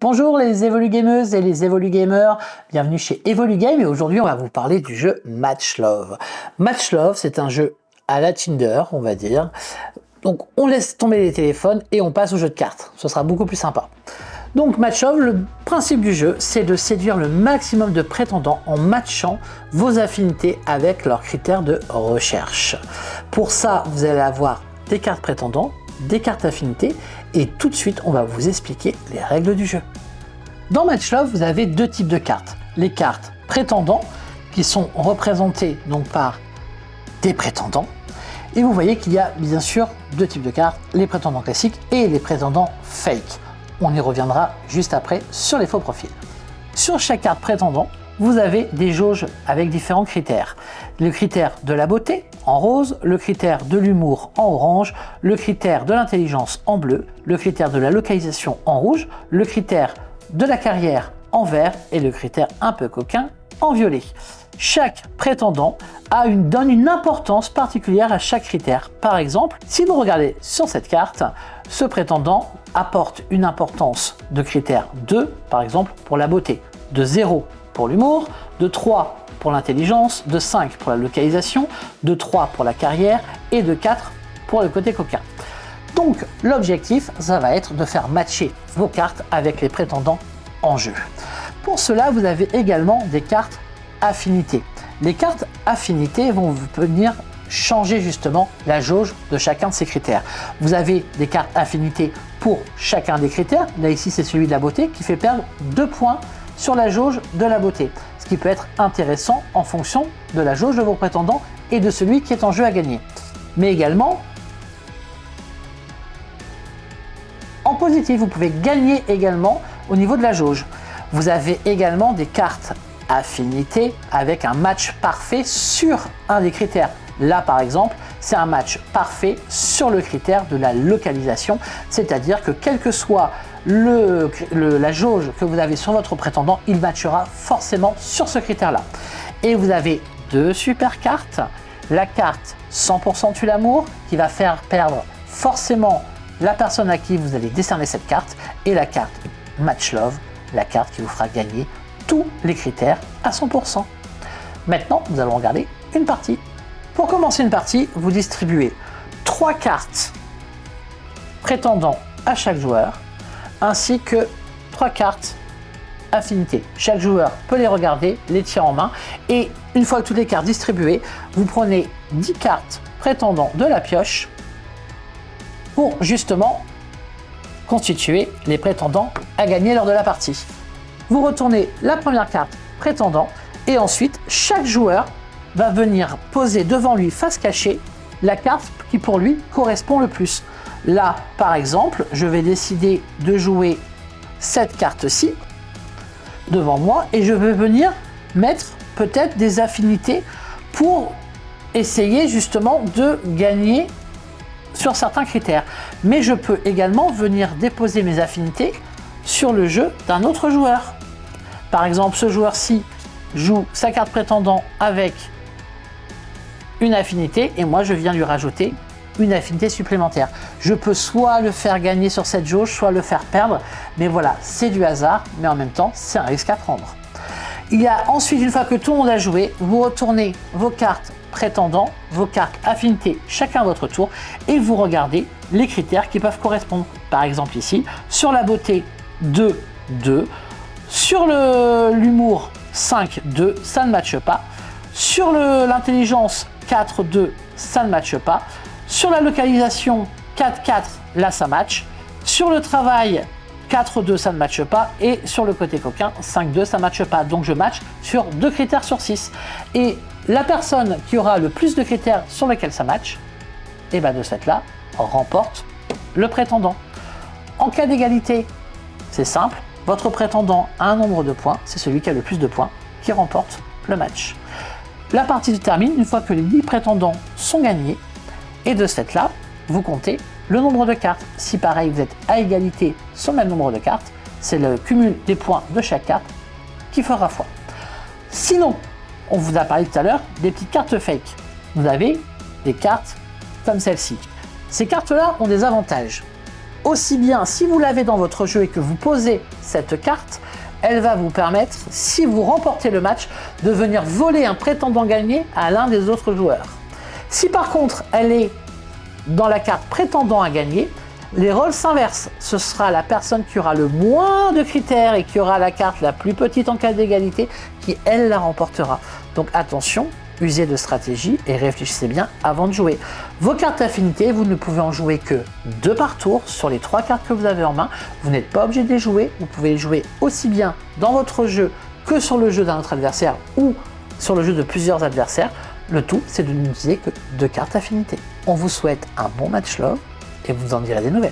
Bonjour les Evolugameuses et les Evolugamers, bienvenue chez Evolugame et aujourd'hui on va vous parler du jeu Match Love. Match Love, c'est un jeu à la Tinder, on va dire. Donc on laisse tomber les téléphones et on passe au jeu de cartes, ce sera beaucoup plus sympa. Donc Match Love, le principe du jeu, c'est de séduire le maximum de prétendants en matchant vos affinités avec leurs critères de recherche. Pour ça, vous allez avoir des cartes prétendants, des cartes affinités et tout de suite on va vous expliquer les règles du jeu. Dans Match Love, vous avez deux types de cartes. Les cartes prétendants qui sont représentées donc par des prétendants et vous voyez qu'il y a bien sûr deux types de cartes, les prétendants classiques et les prétendants fake. On y reviendra juste après sur les faux profils. Sur chaque carte prétendant, vous avez des jauges avec différents critères. Le critère de la beauté en rose, le critère de l'humour en orange, le critère de l'intelligence en bleu, le critère de la localisation en rouge, le critère de la carrière en vert et le critère un peu coquin en violet. Chaque prétendant donne une importance particulière à chaque critère. Par exemple, si vous regardez sur cette carte, ce prétendant apporte une importance de critère 2, par exemple pour la beauté, de 0 pour l'humour, de 3 pour l'intelligence, de 5 pour la localisation, de 3 pour la carrière et de 4 pour le côté coquin. Donc l'objectif, ça va être de faire matcher vos cartes avec les prétendants en jeu. Pour cela, vous avez également des cartes affinités. Les cartes affinités vont venir changer justement la jauge de chacun de ces critères. Vous avez des cartes affinités pour chacun des critères. Là ici c'est celui de la beauté qui fait perdre 2 points sur la jauge de la beauté. Ce qui peut être intéressant en fonction de la jauge de vos prétendants et de celui qui est en jeu à gagner. Mais également, en positif, vous pouvez gagner également au niveau de la jauge. Vous avez également des cartes affinités avec un match parfait sur un des critères. Là par exemple, c'est un match parfait sur le critère de la localisation, c'est-à-dire que quel que soit la jauge que vous avez sur votre prétendant, il matchera forcément sur ce critère-là. Et vous avez deux super cartes. La carte 100% tue l'amour, qui va faire perdre forcément la personne à qui vous allez décerner cette carte, et la carte Match Love, la carte qui vous fera gagner tous les critères à 100%. Maintenant, nous allons regarder une partie. Pour commencer une partie, vous distribuez 3 cartes prétendant à chaque joueur, ainsi que 3 cartes affinités. Chaque joueur peut les regarder, les tirer en main, et une fois toutes les cartes distribuées, vous prenez 10 cartes prétendant de la pioche pour justement constituer les prétendants à gagner lors de la partie. Vous retournez la première carte prétendant, et ensuite chaque joueur va venir poser devant lui face cachée la carte qui pour lui correspond le plus. Là, par exemple, je vais décider de jouer cette carte-ci devant moi et je vais venir mettre peut-être des affinités pour essayer justement de gagner sur certains critères. Mais je peux également venir déposer mes affinités sur le jeu d'un autre joueur. Par exemple, ce joueur-ci joue sa carte prétendant avec une affinité et moi je viens lui rajouter une affinité supplémentaire. Je peux soit le faire gagner sur cette jauge, soit le faire perdre, mais voilà, c'est du hasard, mais en même temps c'est un risque à prendre. Il y a ensuite, une fois que tout le monde a joué, vous retournez vos cartes prétendants, vos cartes affinités chacun à votre tour et vous regardez les critères qui peuvent correspondre. Par exemple ici, sur la beauté 2, 2, sur l'humour 5, 2, ça ne matche pas. Sur l'intelligence 4, 2, ça ne matche pas. Sur la localisation 4, 4, là ça match. Sur le travail 4, 2, ça ne matche pas. Et sur le côté coquin 5, 2, ça ne matche pas. Donc je match sur 2 critères sur 6. Et la personne qui aura le plus de critères sur lesquels ça match, et bien de ce fait-là, remporte le prétendant. En cas d'égalité, c'est simple. Votre prétendant a un nombre de points, c'est celui qui a le plus de points qui remporte le match. La partie se termine une fois que les 10 prétendants sont gagnés et de ce fait-là, vous comptez le nombre de cartes. Si pareil, vous êtes à égalité sur le même nombre de cartes, c'est le cumul des points de chaque carte qui fera foi. Sinon, on vous a parlé tout à l'heure des petites cartes fake. Vous avez des cartes comme celle-ci. Ces cartes-là ont des avantages. aussi bien si vous l'avez dans votre jeu et que vous posez cette carte, elle va vous permettre, si vous remportez le match, de venir voler un prétendant gagné à l'un des autres joueurs. Si par contre elle est dans la carte prétendant à gagner, les rôles s'inversent. Ce sera la personne qui aura le moins de critères et qui aura la carte la plus petite en cas d'égalité qui, elle, la remportera. Donc attention, usez de stratégie et réfléchissez bien avant de jouer. Vos cartes affinité, vous ne pouvez en jouer que 2 par tour sur les 3 cartes que vous avez en main. Vous n'êtes pas obligé de les jouer. Vous pouvez les jouer aussi bien dans votre jeu que sur le jeu d'un autre adversaire ou sur le jeu de plusieurs adversaires. Le tout, c'est de n'utiliser que 2 cartes affinité. On vous souhaite un bon match love et vous en direz des nouvelles.